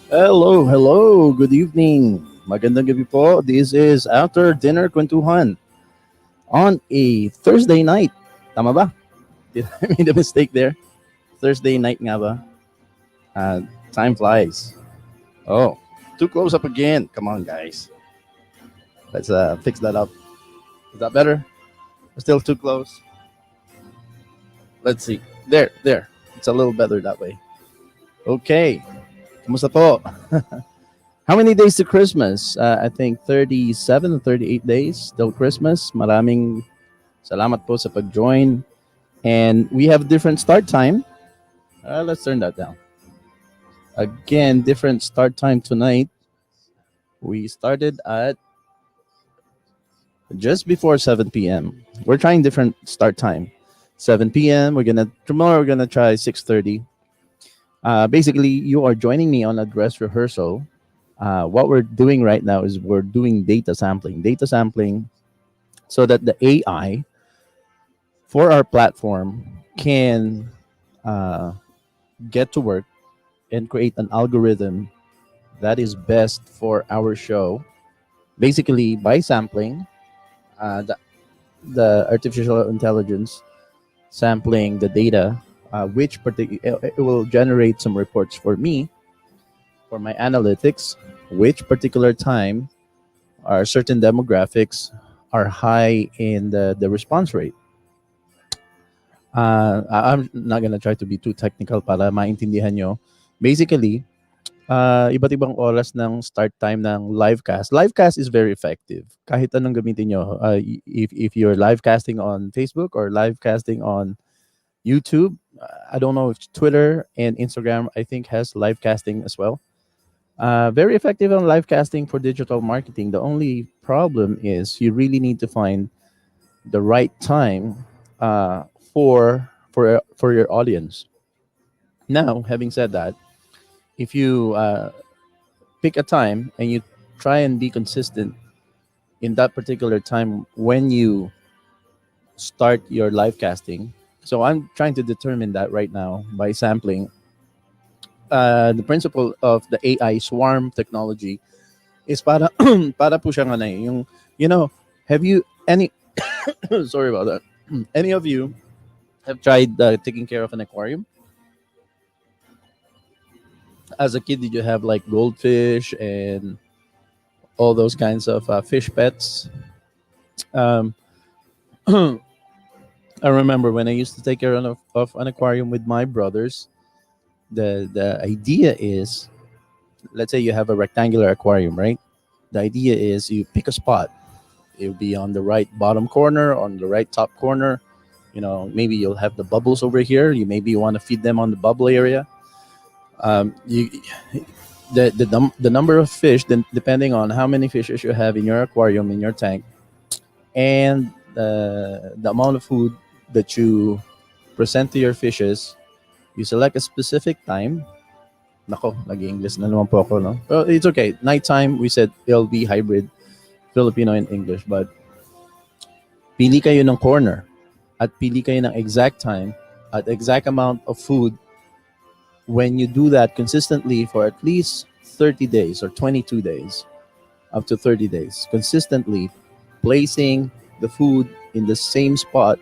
Hello, hello, good evening. Magandang gabi po. This is After Dinner Kwentuhan on a Thursday night. Tama ba? Did I made a mistake there? Thursday night nga ba? Uh, Time flies. Oh, too close up again. Come on, guys. Let's fix that up. Is that better? Still too close? Let's see. There. It's a little better that way. Okay. Kumusta po? How many days to Christmas? I think 37 or 38 days till Christmas. Maraming salamat po sa pag-join. And we have different start time. Let's turn that down. Again, different start time tonight. We started at just before 7 p.m. We're trying different start time. 7 p.m. Tomorrow we're gonna try 6:30. Basically, you are joining me on a dress rehearsal. What we're doing right now is we're doing data sampling. Data sampling so that the AI for our platform can uh, get to work and create an algorithm that is best for our show. Basically, by sampling, the artificial intelligence sampling the data, it will generate some reports for me for my analytics, which particular time are certain demographics are high in the response rate. I'm not gonna try to be too technical para maintindihan nyo. Basically, iba't ibang oras ng start time ng livecast. Livecast is very effective. Kahit anong gamitin nyo. If you're live casting on Facebook or live casting on YouTube, I don't know if Twitter and Instagram, I think, has live casting as well. Very effective on live casting for digital marketing. The only problem is you really need to find the right time uh, for your audience. Now, having said that, if you pick a time and you try and be consistent in that particular time when you start your live casting. So I'm trying to determine that right now by sampling. The principle of the AI swarm technology is para para po siyang ano yung you know have you any sorry about that any of you have tried taking care of an aquarium as a kid? Did you have like goldfish and all those kinds of fish pets? um, I remember when I used to take care of an aquarium with my brothers. The idea is, let's say you have a rectangular aquarium, right? The idea is you pick a spot. It'll be on the right bottom corner, on the right top corner. Maybe you'll have the bubbles over here. You maybe want to feed them on the bubble area. You the number of fish, then depending on how many fishes you have in your aquarium, in your tank, and the amount of food that you present to your fishes, you select a specific time. Nako, nag-English na naman po ako, no? Well, it's okay. Nighttime, we said it'll be hybrid, Filipino and English. But pili kayo ng corner at pili kayo ng exact time at exact amount of food. When you do that consistently for at least 30 days or 22 days, up to 30 days, consistently placing the food in the same spot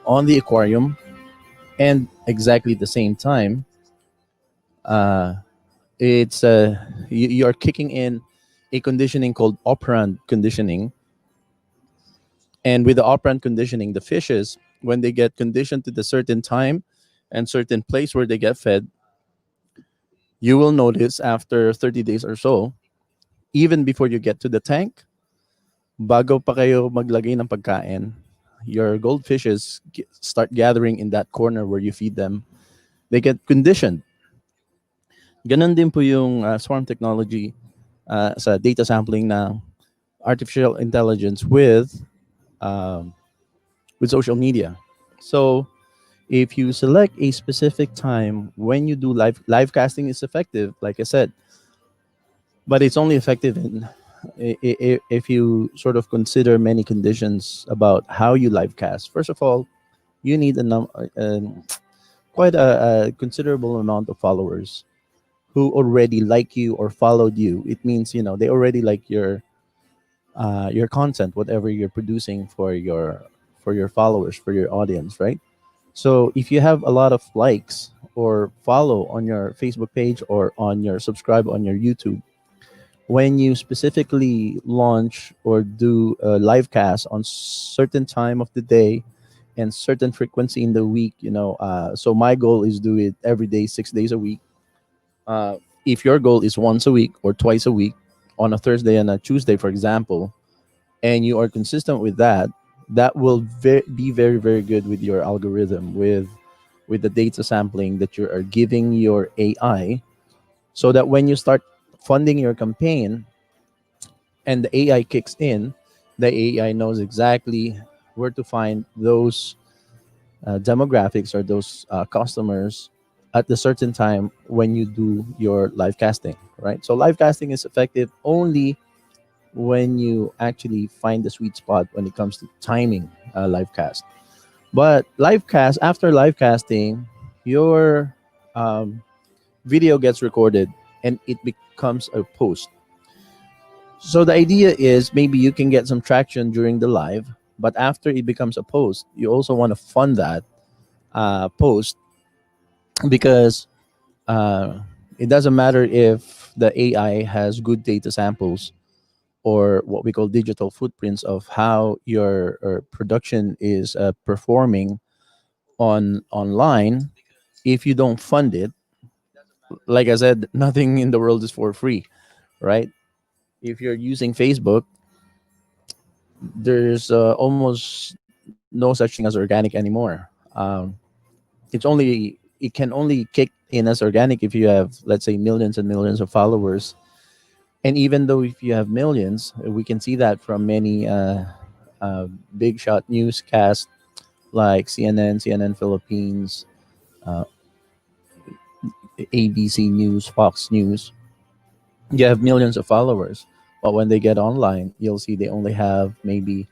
on the aquarium and exactly the same time, uh, you're kicking in a conditioning called operant conditioning. And with the operant conditioning, the fishes, when they get conditioned to the certain time and certain place where they get fed, you will notice after 30 days or so, even before you get to the tank, bago pa kayo maglagay ng pagkain, your goldfishes start gathering in that corner where you feed them. They get conditioned. Ganon din po yung swarm technology sa data sampling ng artificial intelligence with social media. So if you select a specific time when you do live casting is effective, like I said, but it's only effective if you sort of consider many conditions about how you live cast. First of all, you need quite a considerable amount of followers. who already like you or followed you, it means they already like your content, whatever you're producing for your followers, for your audience, right? So if you have a lot of likes or follow on your Facebook page or on your subscribe on your YouTube, when you specifically launch or do a live cast on certain time of the day and certain frequency in the week, so my goal is do it every day, 6 days a week. If your goal is once a week or twice a week, on a Thursday and a Tuesday, for example, and you are consistent with that, that will be very, very good with your algorithm, with the data sampling that you are giving your AI, so that when you start funding your campaign and the AI kicks in, the AI knows exactly where to find those demographics or those customers at the certain time when you do your live casting, right? So live casting is effective only when you actually find the sweet spot when it comes to timing live cast. But live cast after live casting, your um, video gets recorded and it becomes a post. So the idea is maybe you can get some traction during the live, but after it becomes a post, you also want to fund that post, because uh, it doesn't matter if the AI has good data samples or what we call digital footprints of how your production is performing on online. If you don't fund it, like I said, nothing in the world is for free, right? If you're using Facebook, there's almost no such thing as organic anymore. It can only kick in as organic if you have, let's say, millions and millions of followers. And even though if you have millions, we can see that from many big shot newscasts like CNN Philippines, uh, ABC News, Fox News. You have millions of followers, but when they get online, you'll see they only have maybe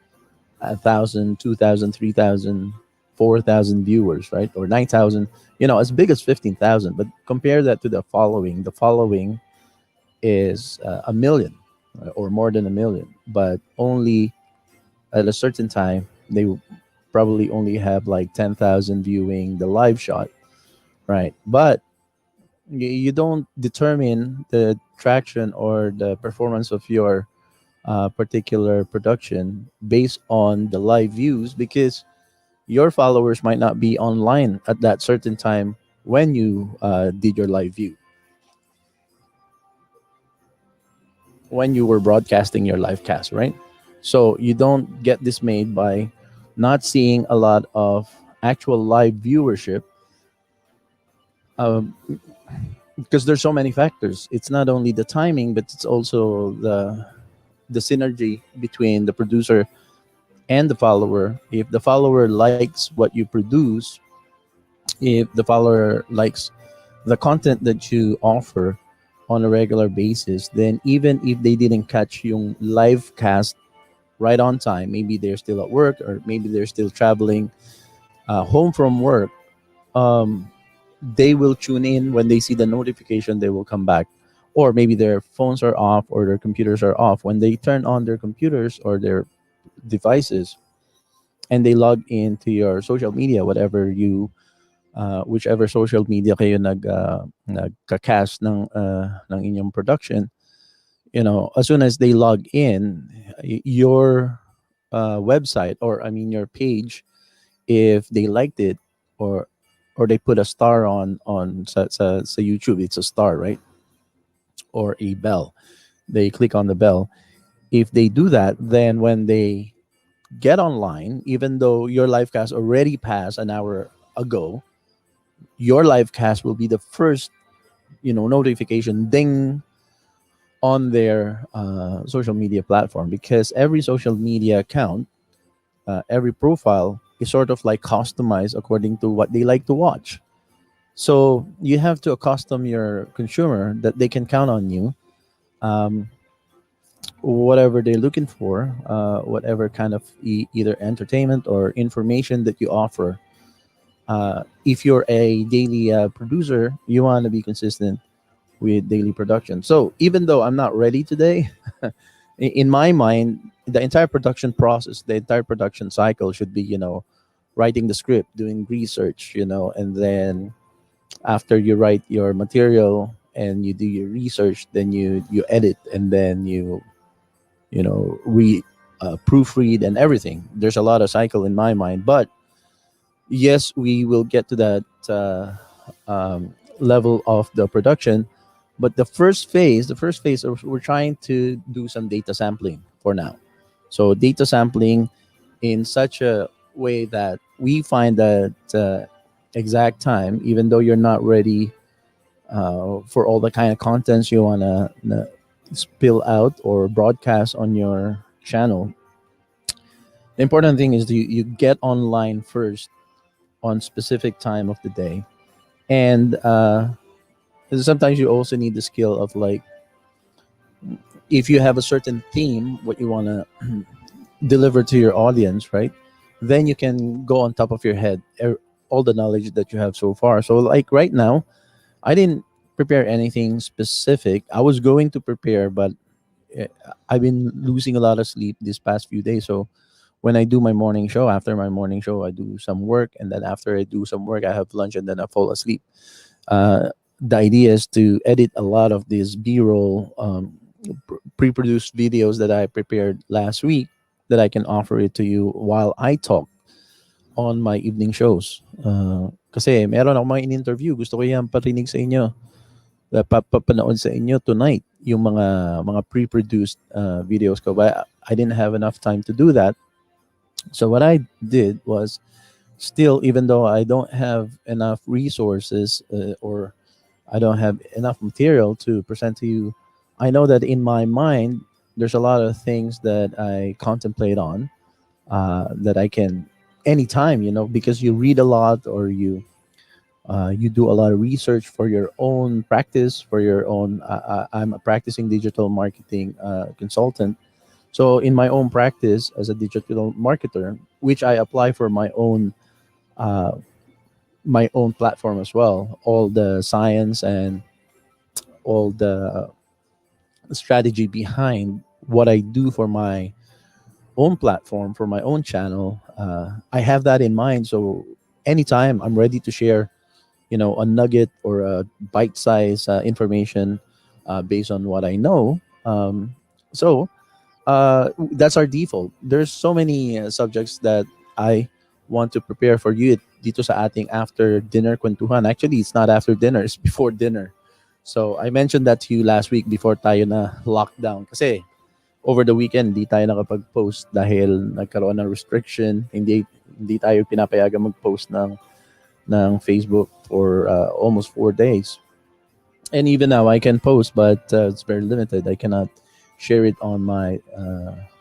1,000, 2,000, 3,000, 4,000 viewers, right? Or 9,000, as big as 15,000. But compare that to the following. The following is a million, or more than a million, but only at a certain time, they will probably only have like 10,000 viewing the live shot, right? But you don't determine the traction or the performance of your particular production based on the live views, because your followers might not be online at that certain time when you did your live view, when you were broadcasting your live cast, right? So you don't get dismayed by not seeing a lot of actual live viewership, um, because there's so many factors. It's not only the timing, but it's also the synergy between the producer and the follower. If the follower likes what you produce, if the follower likes the content that you offer on a regular basis, then even if they didn't catch yung live cast right on time, maybe they're still at work or maybe they're still traveling home from work, um, they will tune in when they see the notification. They will come back, or maybe their phones are off or their computers are off. When they turn on their computers or their devices and they log into your social media, whatever you whichever social media kayo nagka-cast ng inyong production, as soon as they log in, your website, or I mean your page, if they liked it, or they put a star on sa YouTube, it's a star, right? Or a bell. They click on the bell. If they do that, then when they get online, even though your live cast already passed an hour ago, your live cast will be the first, notification ding on their social media platform, because every social media account, every profile is sort of like customized according to what they like to watch. So you have to accustom your consumer that they can count on you, um, whatever they're looking for, whatever kind of either entertainment or information that you offer. If you're a daily producer, you want to be consistent with daily production. So even though I'm not ready today, in my mind, the entire production process, the entire production cycle should be, writing the script, doing research, and then after you write your material and you do your research, then you edit, and then you proofread and everything. There's a lot of cycle in my mind, but yes, we will get to that level of the production. But the first phase, we're trying to do some data sampling for now. So data sampling in such a way that we find that exact time, even though you're not ready for all the kind of contents you want to spill out or broadcast on your channel. The important thing is you get online first on specific time of the day. And sometimes you also need the skill of, like, if you have a certain theme what you want to deliver to your audience, right? Then you can go on top of your head all the knowledge that you have so far. So like right now, I didn't prepare anything specific. I was going to prepare, but eh, I've been losing a lot of sleep these past few days. So when I do my morning show, after my morning show, I do some work, and then after I do some work, I have lunch, and then I fall asleep. Uh, the idea is to edit a lot of these B-roll, pre-produced videos that I prepared last week, that I can offer it to you while I talk on my evening shows. Kasi meron ako mga in-interview. Gusto ko yan parinig sa inyo. Papanood sa inyo tonight yung mga pre-produced videos ko. But I didn't have enough time to do that. So what I did was, still, even though I don't have enough resources, or I don't have enough material to present to you, I know that in my mind there's a lot of things that I contemplate on, that I can anytime, because you read a lot, or you do a lot of research for your own practice, for your own. I'm a practicing digital marketing consultant. So in my own practice as a digital marketer, which I apply for uh, my own platform as well, all the science and all the strategy behind what I do for my own platform, for my own channel, I have that in mind. So anytime I'm ready to share, a nugget or a bite-sized information based on what I know. So that's our default. There's so many subjects that I want to prepare for you dito sa ating after dinner kwentuhan. Actually, it's not after dinner, it's before dinner. So I mentioned that to you last week before tayo na lockdown. Kasi over the weekend, hindi tayo nakapag-post dahil nagkaroon ng restriction. Hindi tayo pinapayagan mag-post ng Facebook for almost 4 days. And even now, I can post, but it's very limited. I cannot share it on my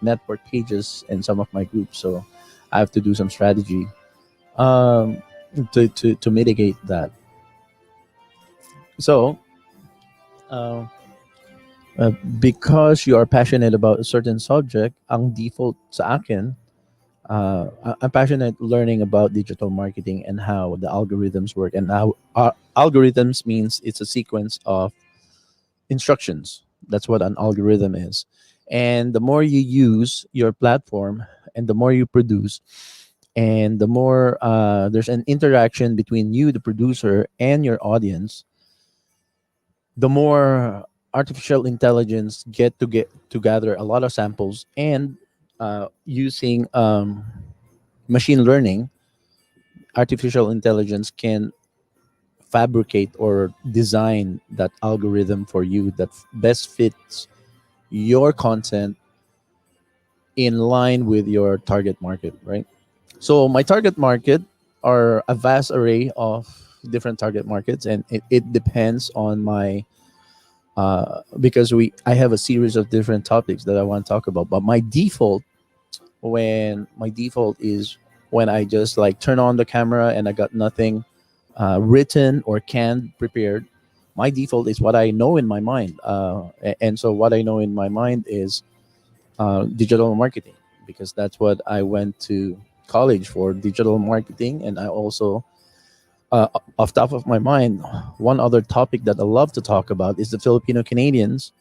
network pages and some of my groups. So I have to do some strategy um, to mitigate that. So, uh, because you are passionate about a certain subject, ang default sa akin, I'm passionate learning about digital marketing and how the algorithms work, and how algorithms means it's a sequence of instructions. That's what an algorithm is. And the more you use your platform, and the more you produce, and the more there's an interaction between you, the producer, and your audience, the more artificial intelligence get to gather a lot of samples, and using machine learning, artificial intelligence can fabricate or design that algorithm for you that best fits your content in line with your target market, right? So my target market are a vast array of different target markets, and it depends on my because we I have a series of different topics that I want to talk about. But my default is when I just like turn on the camera and I got nothing written or canned prepared. My default is what I know in my mind, and so what I know in my mind is digital marketing, because that's what I went to college for, digital marketing. And I also Off top of my mind, one other topic that I love to talk about is the Filipino Canadians,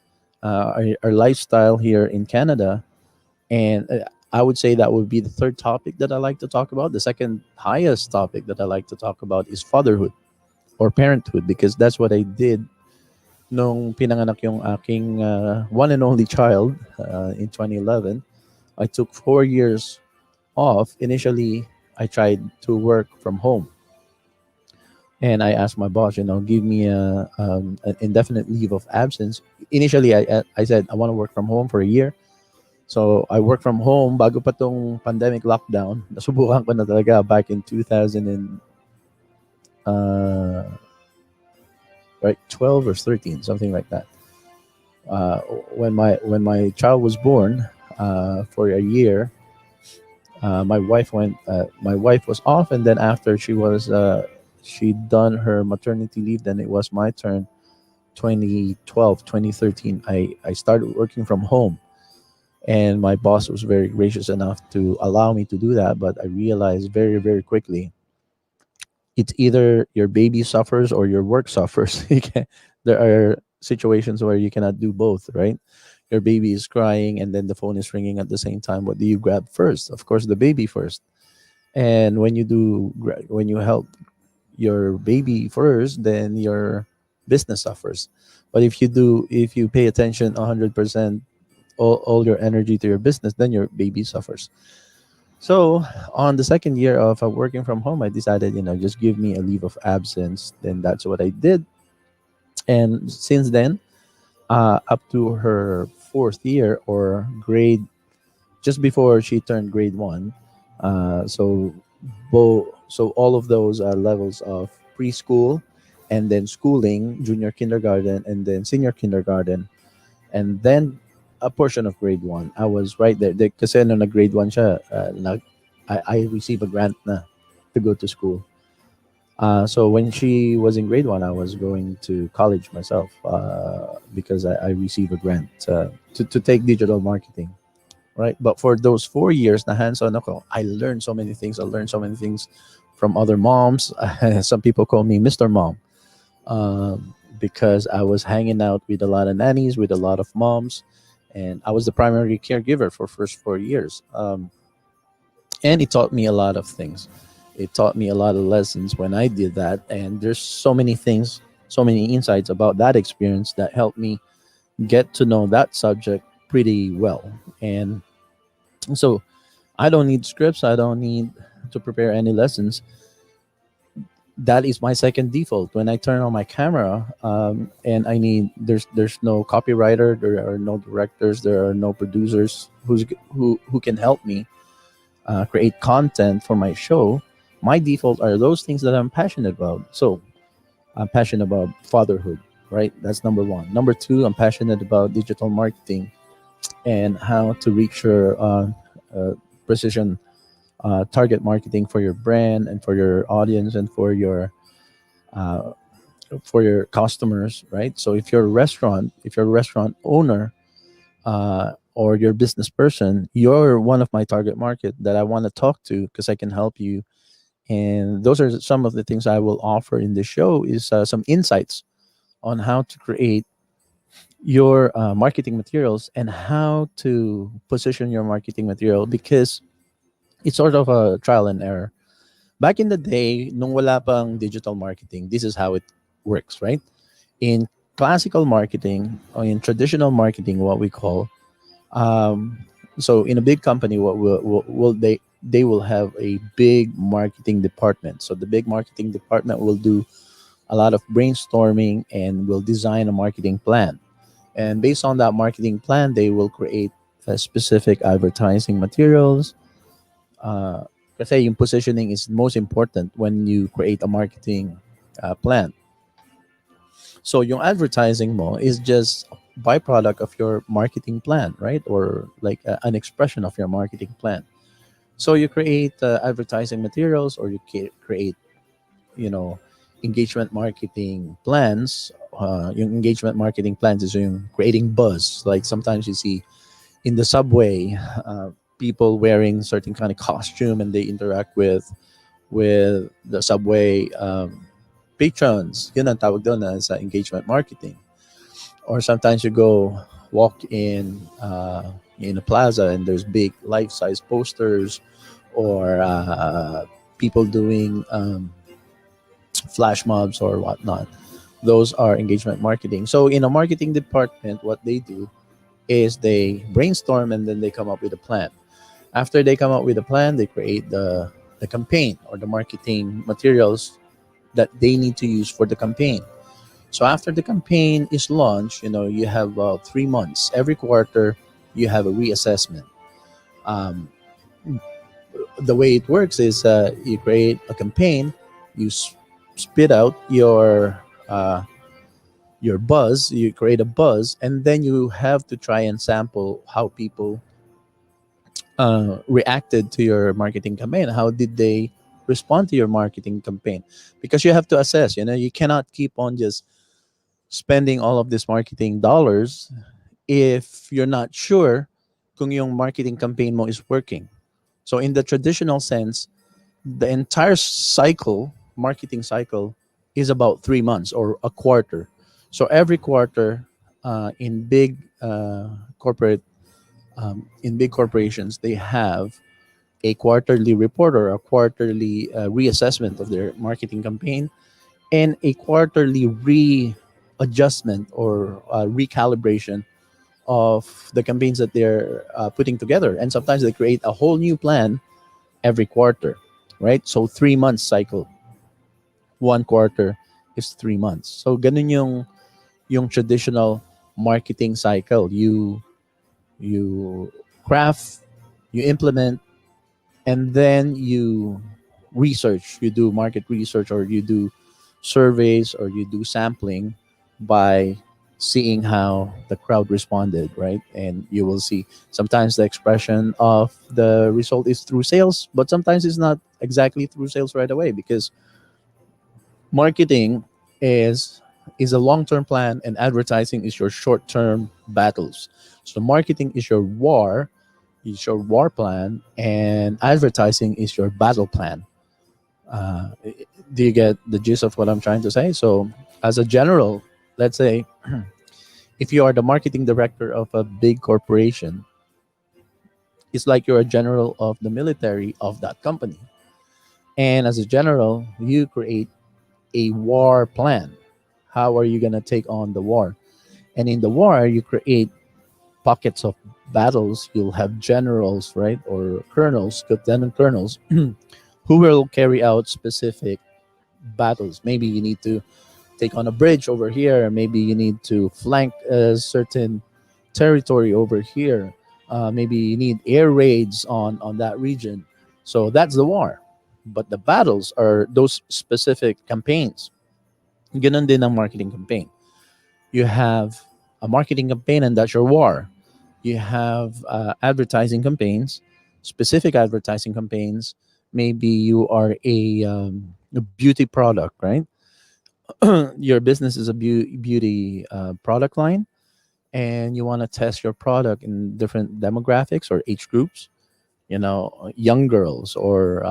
our lifestyle here in Canada, and I would say that would be the third topic that I like to talk about. The second highest topic that I like to talk about is fatherhood or parenthood, because that's what I did nung pinanganak yung aking one and only child in 2011. I took 4 years off. Initially, I tried to work from home, and I asked my boss, give me an indefinite leave of absence. Initially, I said I want to work from home for a year. So I work from home bago pa tong pandemic lockdown. Nasubukan ko na talaga back in 2000 and uh, right 12 or 13, something like that. Uh, when my child was born, for a year, my wife was off, and then after she done her maternity leave, then it was my turn. 2012, 2013, I started working from home, and my boss was very gracious enough to allow me to do that. But I realized very, very quickly, it's either your baby suffers or your work suffers. There are situations where you cannot do both, right? Your baby is crying and then the phone is ringing at the same time. What do you grab first? Of course, the baby first. And when you help your baby first, then your business suffers. But if you pay attention 100%, all your energy to your business, then your baby suffers. So on the second year of working from home, I decided, just give me a leave of absence. Then that's what I did. And since then, up to her fourth year or grade, just before she turned grade one, so all of those levels of preschool, and then schooling, junior kindergarten, and then senior kindergarten, and then a portion of grade one. I was right there. Kasi nung nag-grade one siya, I received a grant na to go to school. So when she was in grade one, I was going to college myself because I received a grant to take digital marketing, right? But for those 4 years na hands-on ako, I learned so many things. I learned so many things from other moms. Some people call me Mr. Mom, because I was hanging out with a lot of nannies, with a lot of moms, and I was the primary caregiver for first 4 years. And it taught me a lot of things. It taught me a lot of lessons when I did that, and there's so many things, so many insights about that experience that helped me get to know that subject pretty well. And so I don't need scripts. I don't need to prepare any lessons. That is my second default. When I turn on my camera, and there's no copywriter, there are no directors, there are no producers who can help me create content for my show. My default are those things that I'm passionate about. So I'm passionate about fatherhood, right? That's number one. Number two, I'm passionate about digital marketing and how to reach your uh, precision target marketing for your brand and for your audience and uh, for your customers, right? So if you're a restaurant owner, or your business person, you're one of my target market that I want to talk to because I can help you. And those are some of the things I will offer in the show is some insights on how to create your marketing materials and how to position your marketing material, because it's sort of a trial and error. Back in the day, nung wala pang digital marketing, this is how it works, right? In classical marketing or in traditional marketing, what we call, um, so in a big company, what will they will have a big marketing department. So the big marketing department will do a lot of brainstorming and will design a marketing plan. And based on that marketing plan, they will create specific advertising materials. Kasi yung positioning is most important when you create a marketing plan. So yung advertising mo is just a byproduct of your marketing plan, right? Or like an expression of your marketing plan. So you create advertising materials, or you create, you know, engagement marketing plans. Yung engagement marketing plans is yung creating buzz. Like sometimes you see in the subway, people wearing certain kind of costume and they interact with with the subway patrons. Yun ang tawag doon na sa engagement marketing. Or sometimes you go walk in a plaza and there's big life-size posters, or people doing flash mobs or whatnot. Those are engagement marketing. So in a marketing department, what they do is they brainstorm and then they come up with a plan. After they come up with a plan, they create the campaign or the marketing materials that they need to use for the campaign. So after the campaign is launched, you have about 3 months. Every quarter, you have a reassessment. Um, the way it works is you create a campaign, you spit out your buzz, you create a buzz, and then you have to try and sample how people reacted to your marketing campaign. How did they respond to your marketing campaign? Because you have to assess. You cannot keep on just spending all of this marketing dollars if you're not sure kung yung marketing campaign mo is working. So in the traditional sense, the entire cycle, marketing cycle, is about 3 months or a quarter. So every quarter, corporate, in big corporations, they have a quarterly report or a quarterly reassessment of their marketing campaign, and a quarterly readjustment or recalibration of the campaigns that they're putting together. And sometimes they create a whole new plan every quarter, right? So 3 months cycle, one quarter is 3 months. So ganun yung traditional marketing cycle. You craft, you implement, and then you research. You do market research, or you do surveys, or you do sampling by seeing how the crowd responded, right? And you will see sometimes the expression of the result is through sales, but sometimes it's not exactly through sales right away, because marketing is is a long-term plan and advertising is your short-term battles. So marketing is your war plan, and advertising is your battle plan. uh, do you get the gist of what I'm trying to say? So as a general, let's say, if you are the marketing director of a big corporation, it's like you're a general of the military of that company. And as a general, you create a war plan. How are you going to take on the war? And in the war, you create pockets of battles. You'll have generals, right? Or colonels, lieutenant colonels, who will carry out specific battles. Maybe you need to take on a bridge over here. Maybe you need to flank a certain territory over here. Maybe you need air raids on that region. So that's the war. But the battles are those specific campaigns. Ganun din ang marketing campaign. You have a marketing campaign, and that's your war. You have advertising campaigns, specific advertising campaigns. Maybe you are a beauty product, right? Your business is a beauty product line, and you want to test your product in different demographics or age groups. Young girls, or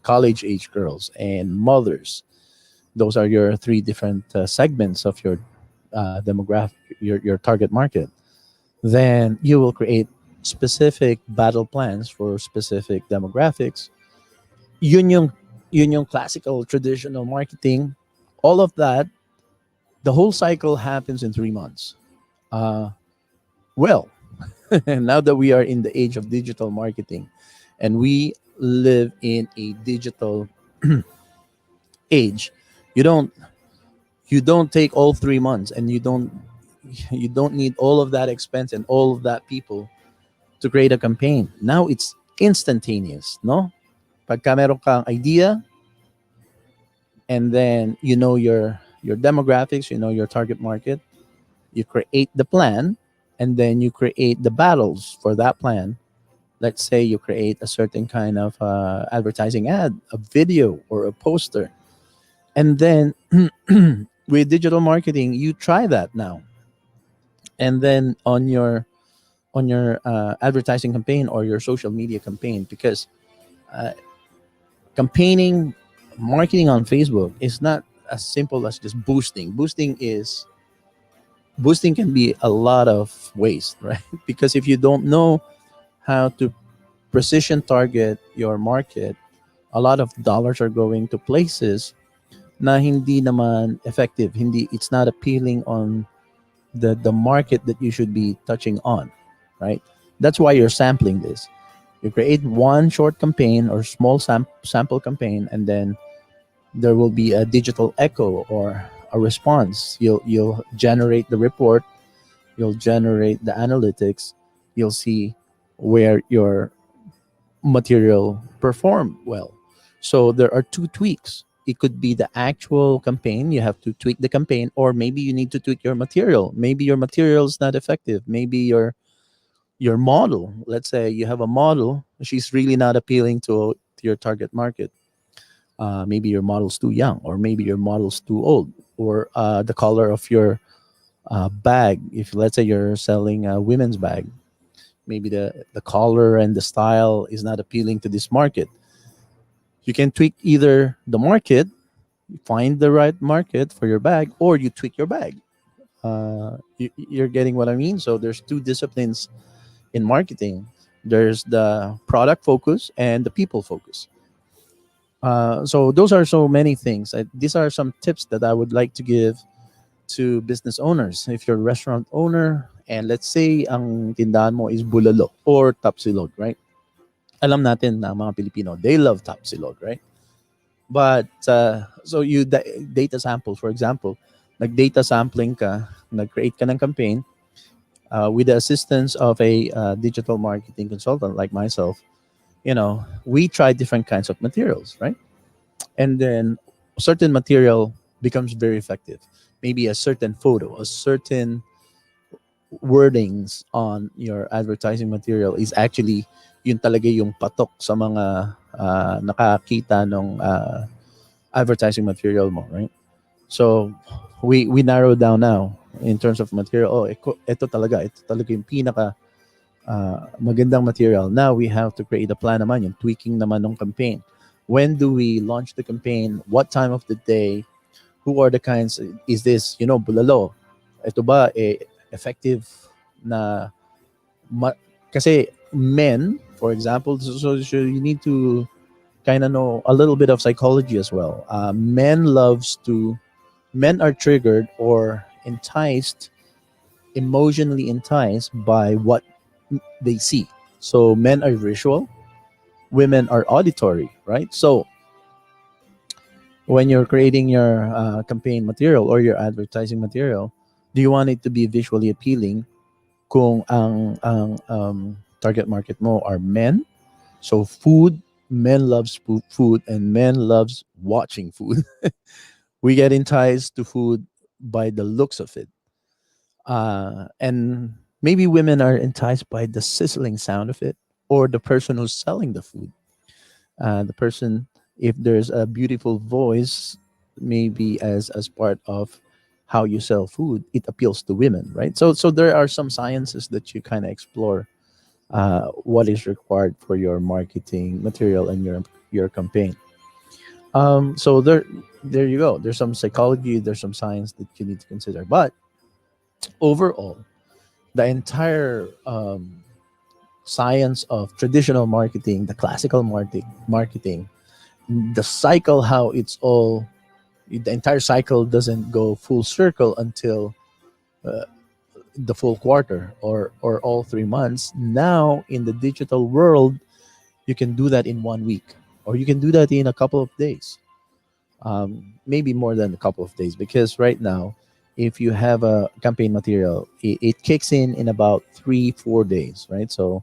college age girls, and mothers. Those are your three different segments of your demographic, your target market. Then you will create specific battle plans for specific demographics. Yun yung classical traditional marketing. All of that, the whole cycle happens in 3 months. Uh, well, now that we are in the age of digital marketing, and we live in a digital age, you don't you don't take all 3 months, and you don't need all of that expense and all of that people to create a campaign. Now it's instantaneous, no? Pagka meron kang idea, and then your demographics, your target market, you create the plan, and then you create the battles for that plan. Let's say you create a certain kind of advertising ad, a video, or a poster, and then with digital marketing, you try that now, and then on your advertising campaign or your social media campaign, because uh, campaigning marketing on Facebook is not as simple as just boosting. Boosting can be a lot of ways, right? Because if you don't know how to precision target your market, a lot of dollars are going to places na hindi naman effective. Hindi, it's not appealing on the market that you should be touching on, right? That's why you're sampling this. You create one short campaign or small sample campaign, and then there will be a digital echo or a response. You'll generate the report, you'll generate the analytics, you'll see where your material performed well. So there are two tweaks. It could be the actual campaign. You have to tweak the campaign, or maybe you need to tweak your material. Maybe your material is not effective. Maybe your model. Let's say you have a model. She's really not appealing to your target market. Maybe your model's too young, or maybe your model's too old, or the color of your bag. If let's say you're selling a women's bag, maybe the color and the style is not appealing to this market. You can tweak either the market, find the right market for your bag, or you tweak your bag. You're getting what I mean. So there's two disciplines in marketing. There's the product focus and the people focus. So those are so many things. These are some tips that I would like to give to business owners. If you're a restaurant owner and let's say ang tindahan mo is bulalo or tapsilog, right? Alam natin na mga Pilipino, they love tapsilog, right? But so you data samples, for example, nag-data sampling ka, nag-create ka ng campaign with the assistance of a digital marketing consultant like myself. We try different kinds of materials, right? And then certain material becomes very effective. Maybe a certain photo, a certain wordings on your advertising material is actually yun talaga yung patok sa mga nakakita ng advertising material mo, right? So we narrow down now in terms of material. Oh, ito talaga yung pinaka magandang material. Now we have to create a plan naman, yung tweaking naman ng campaign. When do we launch the campaign? What time of the day? Who are the kinds? Is this, bulalo? Ito ba effective na kasi men, for example, so you need to kind of know a little bit of psychology as well. Men are triggered or emotionally enticed by what they see. So men are visual, women are auditory, right? So when you're creating your campaign material or your advertising material, do you want it to be visually appealing? Kung ang target market mo are men, so food, men loves food, and men loves watching food. We get enticed to food by the looks of it, and maybe women are enticed by the sizzling sound of it, or the person who's selling the food. The person, if there's a beautiful voice, maybe as part of how you sell food, it appeals to women, right? So there are some sciences that you kind of explore what is required for your marketing material and your campaign. So there you go. There's some psychology, there's some science that you need to consider. But overall, the entire science of traditional marketing, the classical marketing, the cycle, how it's all, the entire cycle doesn't go full circle until uh, the full quarter or all 3 months. Now in the digital world, you can do that in 1 week, or you can do that in a couple of days, maybe more than a couple of days, because right now, if you have a campaign material, it kicks in about 3-4 days, right? So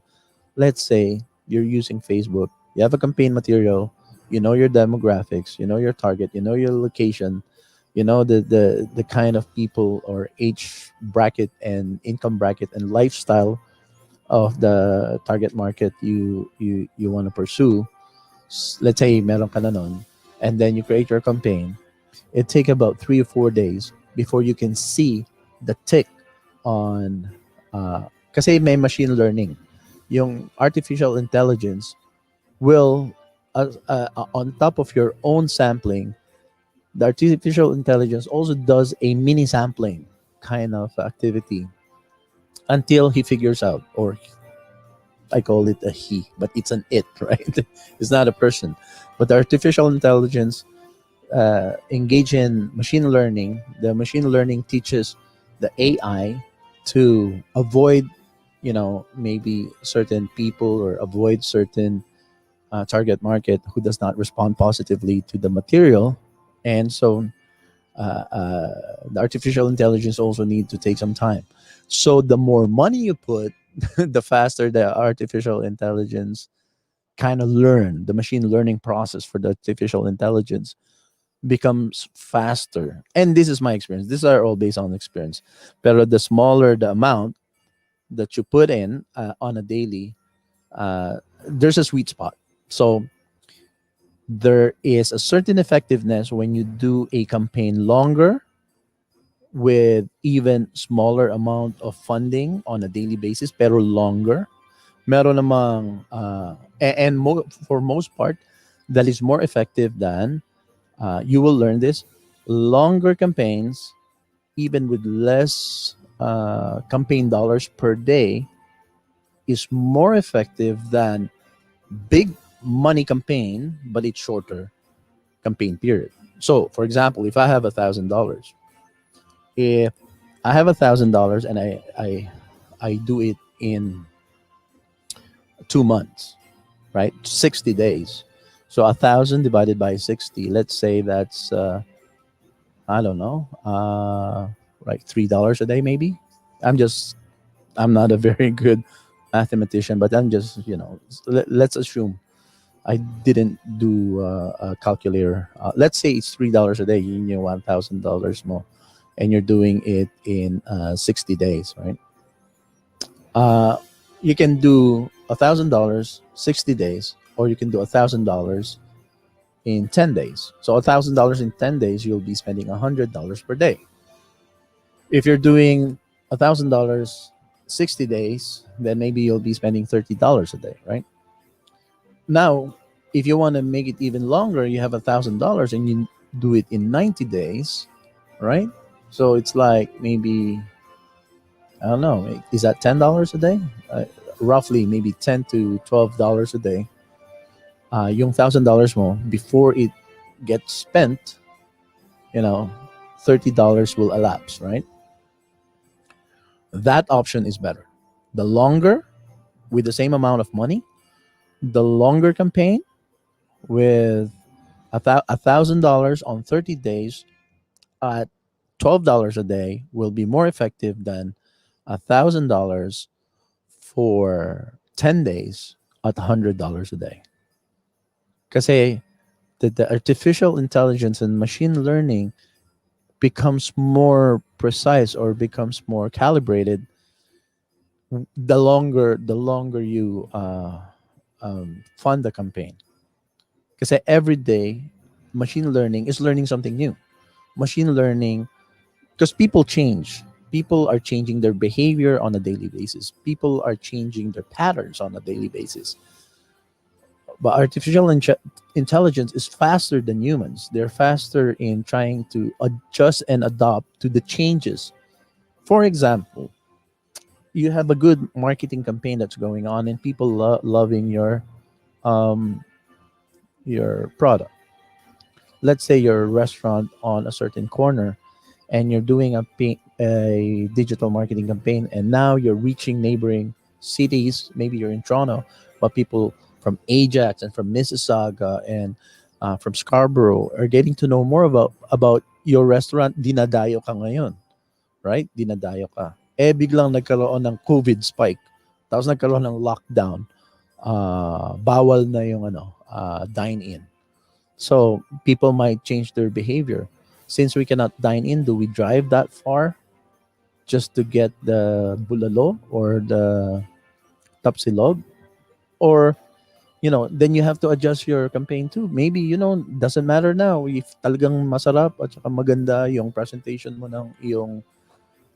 let's say you're using Facebook, you have a campaign material, you know your demographics, you know your target, you know your location, you know the kind of people or age bracket and income bracket and lifestyle of the target market you want to pursue. Let's say meron ka na nun, and then you create your campaign. It take about 3 or 4 days before you can see the tick on kasi may machine learning, yung artificial intelligence will on top of your own sampling, the artificial intelligence also does a mini sampling kind of activity until he figures out, or I call it a he, but it's an it, right? It's not a person. But the artificial intelligence engage in machine learning. The machine learning teaches the AI to avoid, maybe certain people, or avoid certain target market who does not respond positively to the material. And so the artificial intelligence also need to take some time. So the more money you put, the faster the artificial intelligence kind of learn. The machine learning process for the artificial intelligence becomes faster. And this is my experience. These are all based on experience. But the smaller the amount that you put in on a daily, there's a sweet spot. So there is a certain effectiveness when you do a campaign longer with even smaller amount of funding on a daily basis pero longer. Meron namang for most part that is more effective than, you will learn this, longer campaigns even with less campaign dollars per day is more effective than big money campaign but it's shorter campaign period. So for example, if I have $1,000, if I have $1,000 and I do it in 2 months, right? 60 days. So 1,000 divided by 60. Let's say that's I don't know, like $3 a day maybe. I'm just I'm not a very good mathematician, but I'm just let's assume I didn't do a calculator. Let's say it's $3 a day. You know, $1,000 more, and you're doing it in 60 days, right? uh, you can do $1,000 60 days, or you can do $1,000 in 10 days. So $1,000 in 10 days, you'll be spending $100 per day. If you're doing $1,000 60 days, then maybe you'll be spending $30 a day, right? Now, if you want to make it even longer, you have $1,000 and you do it in 90 days, right? So it's like maybe, I don't know, is that $10 a day? Roughly maybe $10 to $12 a day. Yung $1,000 mo, before it gets spent, you know, $30 will elapse, right? That option is better. The longer with the same amount of money, the longer campaign with $1,000 on 30 days at $12 a day will be more effective than $1,000 for 10 days at $100 a day. Kasi the artificial intelligence and machine learning becomes more precise or becomes more calibrated the longer you fund the campaign. Kasi every day, machine learning is learning something new. Machine learning, because people change. People are changing their behavior on a daily basis. People are changing their patterns on a daily basis. But intelligence is faster than humans. They're faster in trying to adjust and adopt to the changes. For example, you have a good marketing campaign that's going on, and people loving um, your product. Let's say you're a restaurant on a certain corner, and you're doing a digital marketing campaign, and now you're reaching neighboring cities. Maybe you're in Toronto, but people from Ajax and from Mississauga and from Scarborough are getting to know more about your restaurant. Dinadayo ka ngayon, right? Dinadayo ka. Eh, biglang nagkaroon ng COVID spike. Tapos nagkaroon ng lockdown. Bawal na yung dine-in. So people might change their behavior. Since we cannot dine in, do we drive that far just to get the bulalo or the tapsilog? Or, then you have to adjust your campaign too. Maybe, doesn't matter now if talagang masarap at saka maganda yung presentation mo ng iyong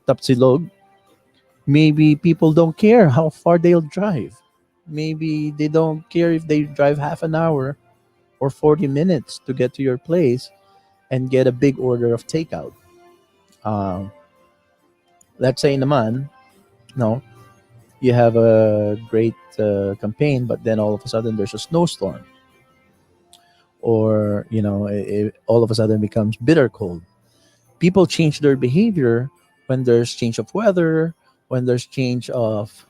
tapsilog. Maybe people don't care how far they'll drive. Maybe they don't care if they drive half an hour. or 40 minutes to get to your place and get a big order of takeout. Um, let's say naman, no, you have a great campaign, but then all of a sudden there's a snowstorm, or it all of a sudden becomes bitter cold. People change their behavior when there's change of weather, when there's change of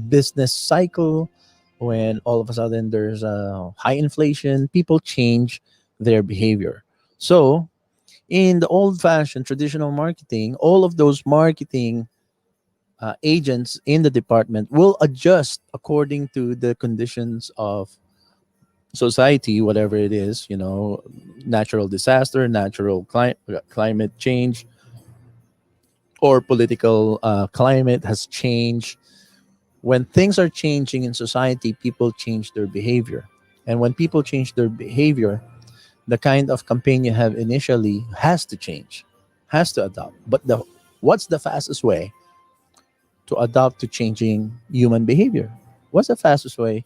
business cycle, when all of a sudden there's a high inflation. People change their behavior. So in the old fashioned traditional marketing, all of those marketing agents in the department will adjust according to the conditions of society, whatever it is, natural disaster, natural climate change, or political climate has changed. When things are changing in society, people change their behavior. And when people change their behavior, the kind of campaign you have initially has to change, has to adopt. But what's the fastest way to adapt to changing human behavior? What's the fastest way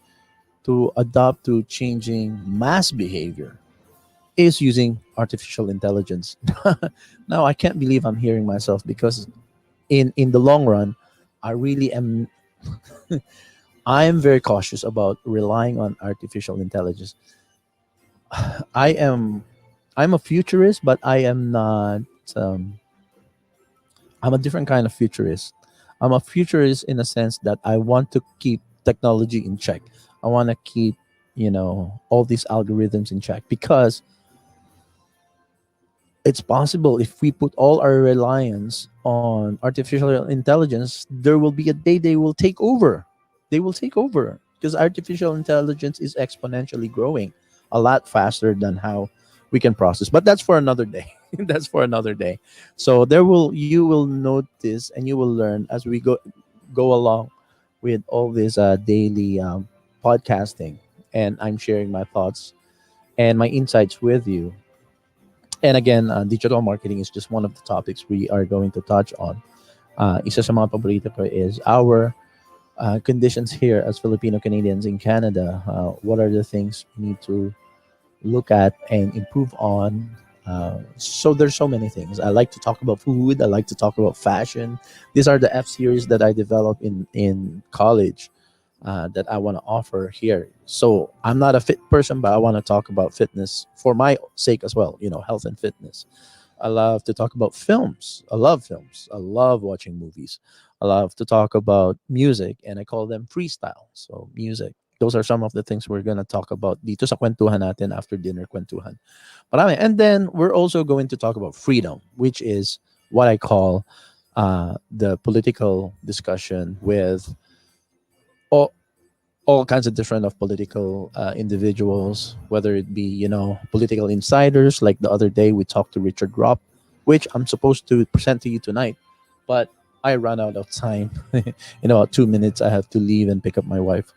to adapt to changing mass behavior? Is using artificial intelligence. Now I can't believe I'm hearing myself, because in the long run, I really am I am very cautious about relying on artificial intelligence. I am I'm a futurist, but I am not. Um, I'm a different kind of futurist. I'm a futurist in a sense that I want to keep technology in check. I want to keep, all these algorithms in check, because it's possible if we put all our reliance on artificial intelligence, there will be a day they will take over. They will take over, because artificial intelligence is exponentially growing a lot faster than how we can process. But that's for another day. That's for another day. So you will notice and you will learn as we go along with all this daily podcasting, and I'm sharing my thoughts and my insights with you. And again, digital marketing is just one of the topics we are going to touch on. Isa sa mga paborito ko is our conditions here as Filipino Canadians in Canada. What are the things we need to look at and improve on? So there's so many things. I like to talk about food. I like to talk about fashion. These are the F series that I developed in college, that I want to offer here. So I'm not a fit person, but I want to talk about fitness for my sake as well. Health and fitness. I love to talk about films. I love films. I love watching movies. I love to talk about music, and I call them freestyle. So music. Those are some of the things we're gonna talk about dito sa kwentuhan natin after dinner kwentuhan. Marami. And then we're also going to talk about freedom, which is what I call the political discussion with all, all kinds of different of political individuals, whether it be political insiders. Like the other day, we talked to Richard Ropp, which I'm supposed to present to you tonight, but I ran out of time. In about 2 minutes, I have to leave and pick up my wife.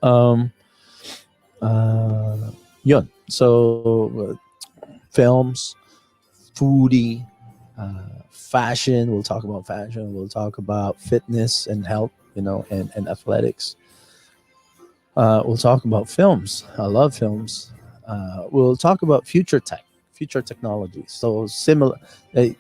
Um, Yun. So films, foodie, fashion. We'll talk about fashion. We'll talk about fitness and health, and athletics. We'll talk about films. I love films. We'll talk about future tech, future technology. So similar,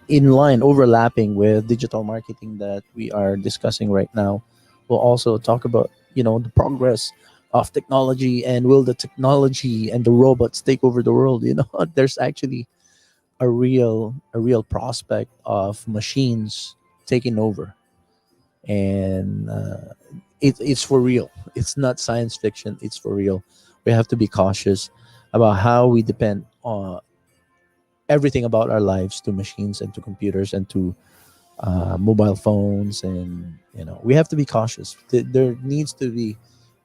in line, overlapping with digital marketing that we are discussing right now. We'll also talk about the progress of technology, and will the technology and the robots take over the world? There's actually a real prospect of machines taking over, and it's for real. It's not science fiction. It's for real. We have to be cautious about how we depend on everything about our lives to machines and to computers and to mobile phones, and we have to be cautious. There needs to be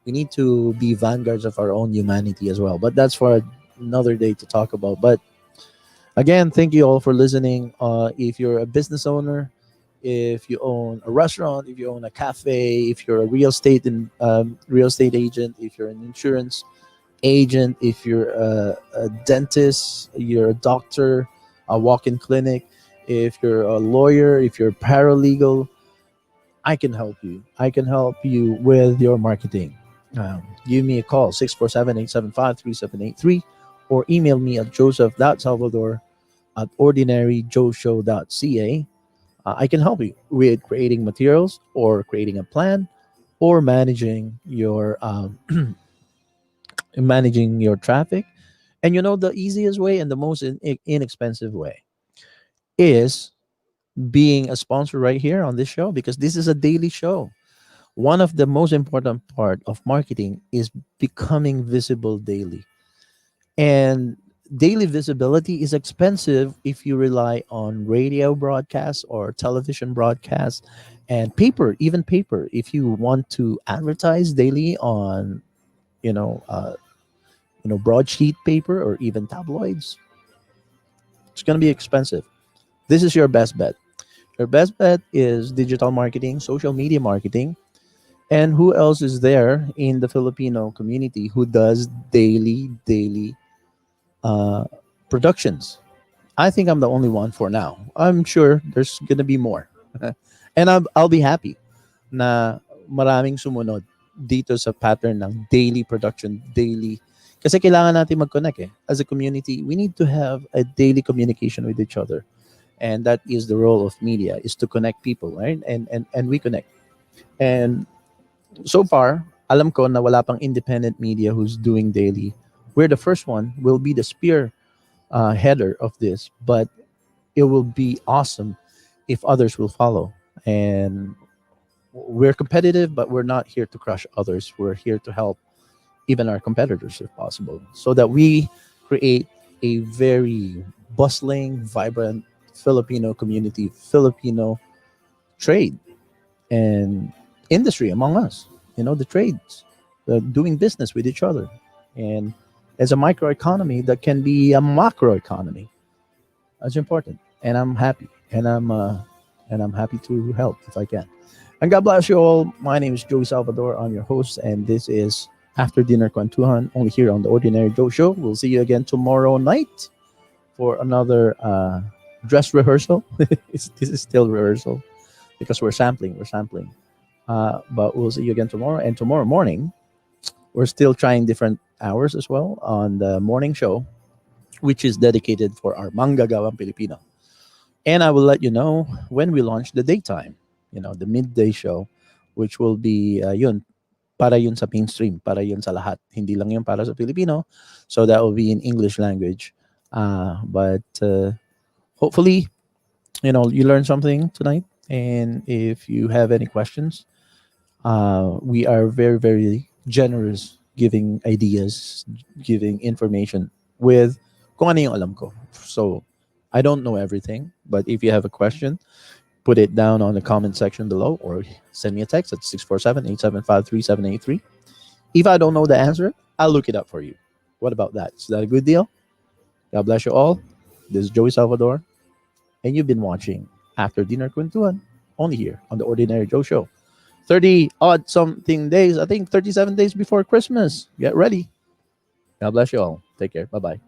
we need to be vanguards of our own humanity as well. But that's for another day to talk about. But again, thank you all for listening. If you're a business owner, if you own a restaurant, if you own a cafe, if you're a real estate agent, if you're an insurance agent, if you're a dentist, you're a doctor, a walk-in clinic, if you're a lawyer, if you're a paralegal, I can help you. I can help you with your marketing. give me a call 647-875-3783 or email me at joseph.salvador@ordinaryjoeshow.ca. I can help you with creating materials or creating a plan or managing your traffic. And the easiest way and the most inexpensive way is being a sponsor right here on this show, because this is a daily show. One of the most important part of marketing is becoming visible daily. And daily visibility is expensive if you rely on radio broadcasts or television broadcasts and paper, even paper. If you want to advertise daily on, you know, uh, broadsheet paper or even tabloids, it's going to be expensive. This is your best bet. Your best bet is digital marketing, social media marketing. And who else is there in the Filipino community who does daily uh, productions? I think I'm the only one for now. I'm sure there's gonna be more. And I'll be happy na maraming sumunod dito sa pattern ng daily production, daily. Kasi kailangan natin mag-connect eh. As a community, we need to have a daily communication with each other. And that is the role of media, is to connect people, right? And we connect. And so far, alam ko na wala pang independent media who's doing daily. We're the first one. Will be the spear header of this, but it will be awesome if others will follow. And we're competitive, but we're not here to crush others. We're here to help even our competitors if possible, so that we create a very bustling, vibrant Filipino community, Filipino trade and industry among us. The trades, doing business with each other, and as a microeconomy that can be a macroeconomy. That's important, and I'm happy, and I'm happy to help if I can. And God bless you all. My name is Joey Salvador. I'm your host, and this is After Dinner Kuwentuhan, only here on the Ordinary Joe Show. We'll see you again tomorrow night for another dress rehearsal. This is still rehearsal because we're sampling. We're sampling. But we'll see you again tomorrow. And tomorrow morning, we're still trying different hours as well on the morning show, which is dedicated for our Manggagawang Pilipino. And I will let you know when we launch the daytime, the midday show, which will be yun, para yun sa mainstream, para yun sa lahat. Hindi lang yun para sa Filipino. So that will be in English language. But hopefully, you learned something tonight. And if you have any questions, we are very, very generous giving ideas, giving information with kung ano yung alam ko. So I don't know everything, but if you have a question, put it down on the comment section below or send me a text at 647-875-3783. If I don't know the answer, I'll look it up for you. What about that? Is that a good deal? God bless you all. This is Joey Salvador, and you've been watching After Dinner Kuwentuhan, only here on the Ordinary Joe Show. 30 odd something days, I think 37 days before Christmas. Get ready. God bless you all. Take care. Bye bye.